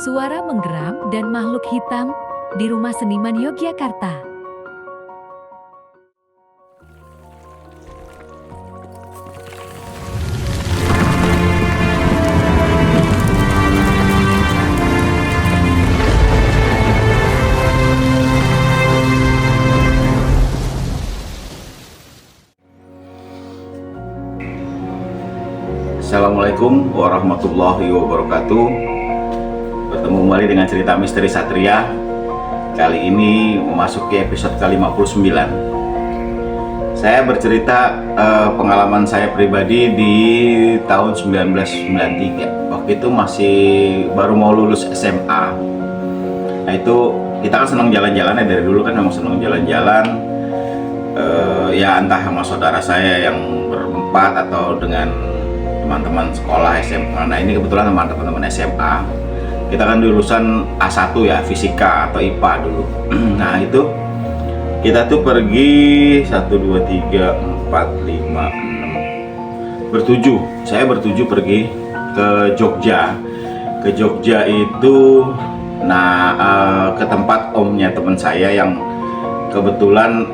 Suara menggeram dan makhluk hitam di Rumah Seniman Yogyakarta. Assalamualaikum warahmatullahi wabarakatuh. Bertemu kembali dengan cerita misteri Satria. Kali ini memasuki episode ke-59. Saya bercerita pengalaman saya pribadi di tahun 1993. Waktu itu masih baru mau lulus SMA. Nah itu kita kan senang jalan-jalan ya, dari dulu kan memang senang jalan-jalan. Ya entah sama saudara saya yang berempat atau dengan teman-teman sekolah SMA. Nah ini kebetulan teman-teman SMA, kita kan jurusan A1 ya, fisika atau IPA dulu. Nah itu kita tuh pergi 1, 2, 3, 4, 5, 6 bertujuh. Saya bertujuh pergi ke Jogja. Ke Jogja itu ke tempat omnya teman saya yang kebetulan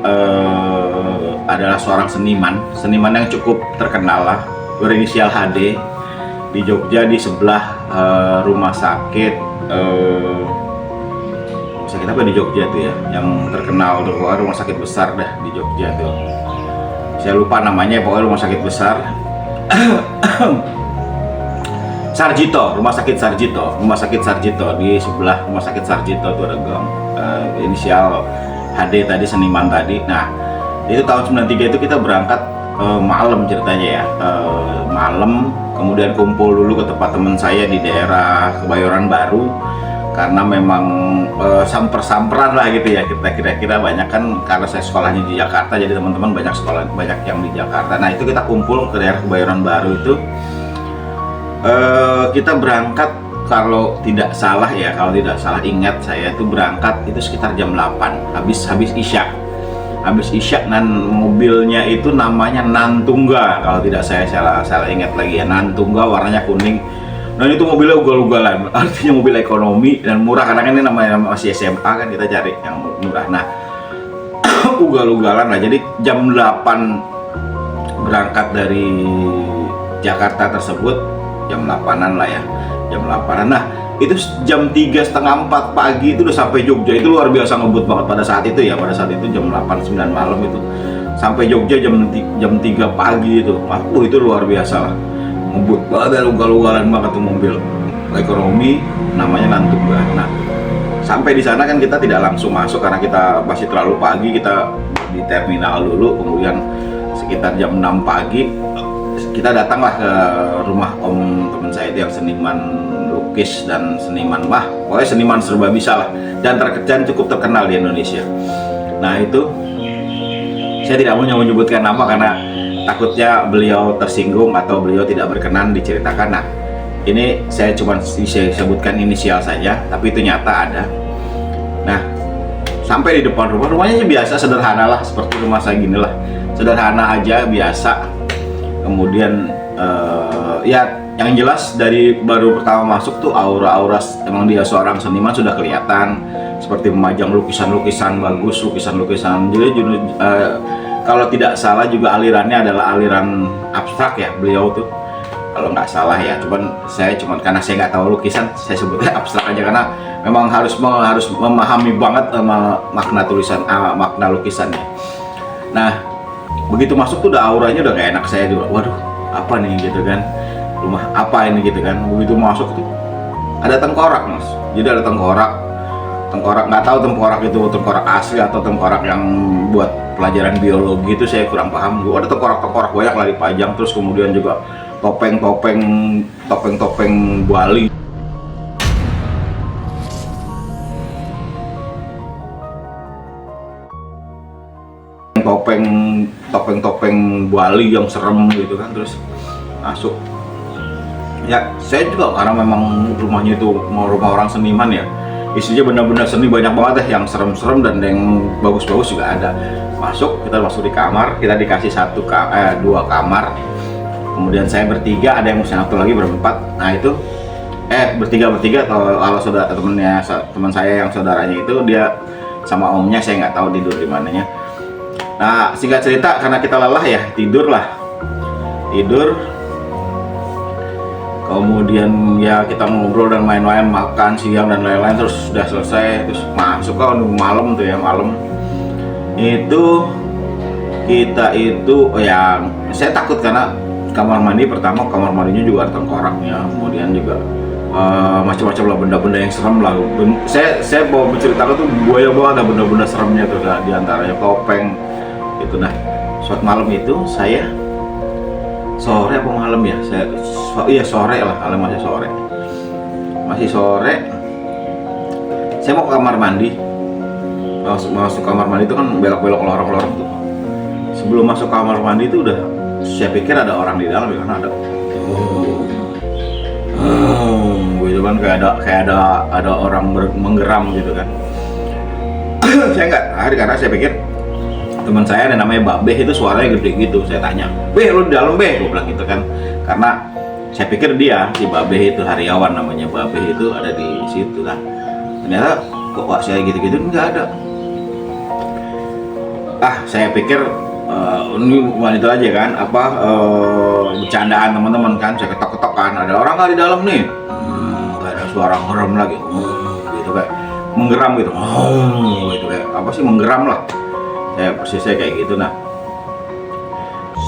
adalah seorang seniman yang cukup terkenal lah, berinisial HD, di Jogja, di sebelah rumah sakit apa di Jogja tuh ya, yang terkenal tuh, rumah sakit besar dah di Jogja tuh, saya lupa namanya, pokoknya rumah sakit besar. Sarjito, rumah sakit Sarjito, di sebelah rumah sakit Sarjito tuh ada gang, inisial HD tadi, seniman tadi. Nah itu tahun 93 itu kita berangkat malam ceritanya ya, malam, kemudian kumpul dulu ke tempat teman saya di daerah Kebayoran Baru, karena memang samper-samperan lah gitu ya, kita kira-kira banyak kan, karena saya sekolahnya di Jakarta, jadi teman-teman banyak yang di Jakarta. Nah itu kita kumpul ke daerah Kebayoran Baru itu, kita berangkat, kalau tidak salah ingat saya itu berangkat itu sekitar jam 8, habis Isya. Dan mobilnya itu namanya Nantungga, kalau tidak saya salah ingat lagi ya, Nantungga, warnanya kuning. Dan itu mobilnya ugal-ugalan, artinya mobil ekonomi dan murah, karena kan ini namanya masih SMA kan, kita cari yang murah. Nah ugal-ugalan lah, jadi jam 8 berangkat dari Jakarta tersebut, jam 8-an lah ya, jam 8-an. Nah itu jam 3, setengah 4 pagi itu udah sampai Jogja. Itu luar biasa ngebut banget pada saat itu ya, pada saat itu jam 8-9 malam itu sampai Jogja jam 3 pagi itu. Itu luar biasa lah, ngebut banget, ugal-ugalan banget tuh mobil ekonomi namanya Nantungga. Nah sampai di sana kan kita tidak langsung masuk karena kita masih terlalu pagi, kita di terminal dulu, kemudian sekitar jam 6 pagi kita datanglah ke rumah om teman saya itu yang seniman lukis dan pokoknya seniman serba bisa lah, dan cukup terkenal di Indonesia. Nah itu saya tidak mau menyebutkan nama karena takutnya beliau tersinggung atau beliau tidak berkenan diceritakan. Nah ini saya cuma sebutkan inisial saja, tapi itu nyata ada. Nah sampai di depan rumahnya biasa, sederhana lah, seperti rumah saya gini lah, sederhana aja, biasa. Kemudian ya yang jelas dari baru pertama masuk tuh aura-aura, emang dia seorang seniman sudah kelihatan, seperti memajang lukisan-lukisan bagus, lukisan-lukisan. Jadi kalau tidak salah juga alirannya adalah aliran abstrak ya beliau tuh, kalau nggak salah ya. Cuman karena saya nggak tahu lukisan, saya sebutnya abstrak aja, karena memang harus memahami banget makna tulisan, makna lukisannya. Nah begitu masuk tuh udah auranya udah gak enak, saya juga waduh apa nih gitu kan, rumah apa ini gitu kan. Begitu masuk tuh ada tengkorak mas, jadi ada tengkorak nggak tahu tengkorak itu tengkorak asli atau tengkorak yang buat pelajaran biologi, itu saya kurang paham. Ada tengkorak banyak lah dipajang, terus kemudian juga topeng Bali, topeng Bali yang serem gitu kan. Terus masuk ya, saya juga karena memang rumahnya itu mau rumah orang seniman ya, isinya benar-benar seni, banyak banget deh yang serem-serem dan yang bagus-bagus juga ada. Kita masuk di kamar, kita dikasih 2 kamar, kemudian saya bertiga, ada yang satu lagi berempat. Nah itu bertiga atau kalau saudara teman saya yang saudaranya itu dia sama omnya, saya nggak tahu tidur di mananya. Nah singkat cerita karena kita lelah ya tidur, kemudian ya kita ngobrol dan main-main, makan siang dan lain-lain, terus sudah selesai, terus masuk ke malam tuh ya, malam itu kita itu saya takut karena kamar mandi pertama, kamar mandinya juga ada tengkoraknya, kemudian juga macam-macam lah benda-benda yang serem lah. Saya mau menceritakan tuh buaya banget, ada benda-benda seremnya tuh, di antaranya topeng itu. Nah suatu malam itu saya sore apa malam ya, sore lah, kalau masih sore saya mau ke kamar mandi. Masuk kamar mandi itu kan belok-belok lorong-lorong tuh. Sebelum masuk kamar mandi itu udah saya pikir ada orang di dalam ya, karena ada gitu kan, kayak ada orang menggeram gitu kan. Saya nggak tahu karena saya pikir teman saya ada namanya Babeh, itu suaranya gede gitu. Saya tanya, "Beh, lu di dalam, Beh?" Gue bilang gitu kan, karena saya pikir dia si Babeh itu Hariawan, namanya Babeh itu ada di situ kan. Ternyata kok saya gitu-gitu nggak ada. Saya pikir ini cuma itu aja kan, bercandaan teman-teman kan. Saya ketok-ketok kan, ada orang nggak di dalam nih? Nggak ada suara ngeram lagi, gitu kayak menggeram gitu, gitu kayak apa sih, menggeram lah. Persisnya kayak gitu. Nah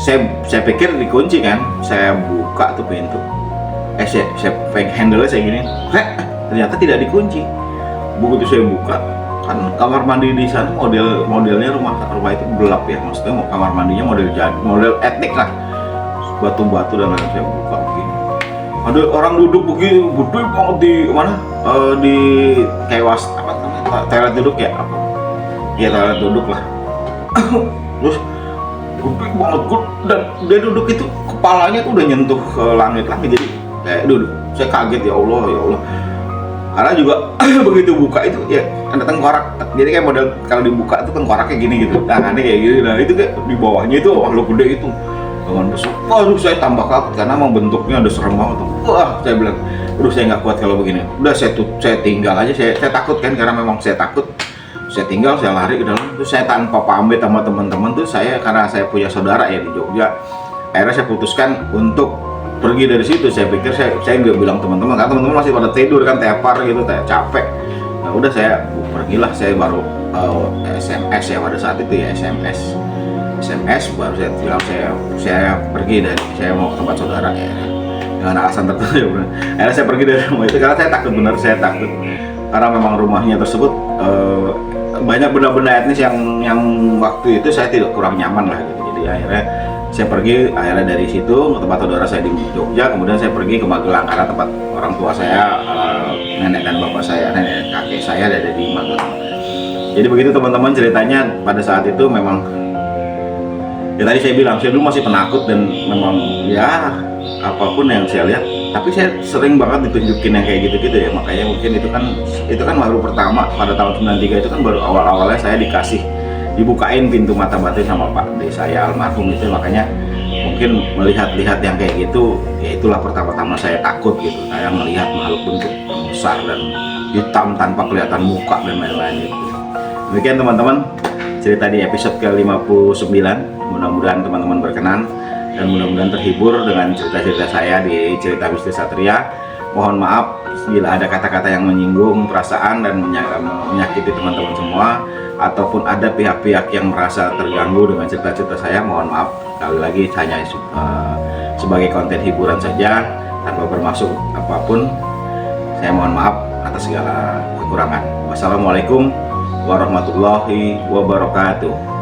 saya pikir dikunci kan, saya buka tuh pintu, saya pegang handle saya gini, ternyata tidak dikunci. Begitu saya buka, kan kamar mandi di sana modelnya rumah itu gelap ya, maksudnya kamar mandinya model etnik lah, batu-batu dan lain. Saya buka begini, ada orang duduk begitu gede banget di mana, di kayak apa namanya, toilet duduk ya, apa ya, toilet duduk lah. Terus gede banget, dan dia duduk itu kepalanya tuh udah nyentuh ke langit, jadi kayak duduk. Saya kaget, ya Allah. Karena juga begitu buka itu ya ada tengkorak, jadi kayak model kalau dibuka itu tengkoraknya gini gitu, tangannya kayak gini. Nah itu kayak di bawahnya itu makhluk gede itu dengan besar. Waduh, saya tambah takut karena memang bentuknya udah serem banget tuh. Saya bilang, saya nggak kuat kalau begini. Udah saya tinggal aja. Saya takut kan, karena memang saya takut. Saya tinggal, saya lari ke dalam. Terus saya tanpa pamit sama teman-teman tuh, karena saya punya saudara ya di Jogja, akhirnya saya putuskan untuk pergi dari situ. Saya pikir saya nggak bilang teman-teman, karena teman-teman masih pada tidur kan, tepar gitu, capek. Nah udah saya pergilah. Saya baru SMS ya pada saat itu ya, SMS baru saya bilang saya pergi dari, saya mau ke tempat saudara ya, dengan alasan tertentu ya bener. Akhirnya saya pergi dari rumah itu karena saya takut, saya takut karena memang rumahnya tersebut banyak benda-benda etnis yang waktu itu saya tidak kurang nyaman lah gitu. Jadi akhirnya saya pergi dari situ ke tempat saudara saya di Jogja, kemudian saya pergi ke Magelang karena tempat orang tua saya, nenek dan bapak saya, nenek kakek saya ada di Magelang. Jadi begitu teman-teman ceritanya pada saat itu. Memang ya tadi saya bilang, saya dulu masih penakut dan memang ya apapun yang saya lihat, tapi saya sering banget ditunjukin yang kayak gitu-gitu ya. Makanya mungkin itu kan baru pertama pada tahun 93, itu kan baru awal-awalnya saya dibukain pintu mata batin sama Pak D saya almarhum itu. Makanya mungkin melihat-lihat yang kayak gitu, ya itulah pertama-tama saya takut gitu. Saya melihat makhluk bentuk besar dan hitam tanpa kelihatan muka dan lain-lain itu. Demikian teman-teman cerita di episode ke-59. Mudah-mudahan teman-teman berkenan dan mudah-mudahan terhibur dengan cerita-cerita saya di Cerita Mistis Satria. Mohon maaf bila ada kata-kata yang menyinggung perasaan dan menyakiti teman-teman semua, ataupun ada pihak-pihak yang merasa terganggu dengan cerita-cerita saya. Mohon maaf, sekali lagi hanya sebagai konten hiburan saja tanpa bermaksud apapun. Saya mohon maaf atas segala kekurangan. Wassalamualaikum warahmatullahi wabarakatuh.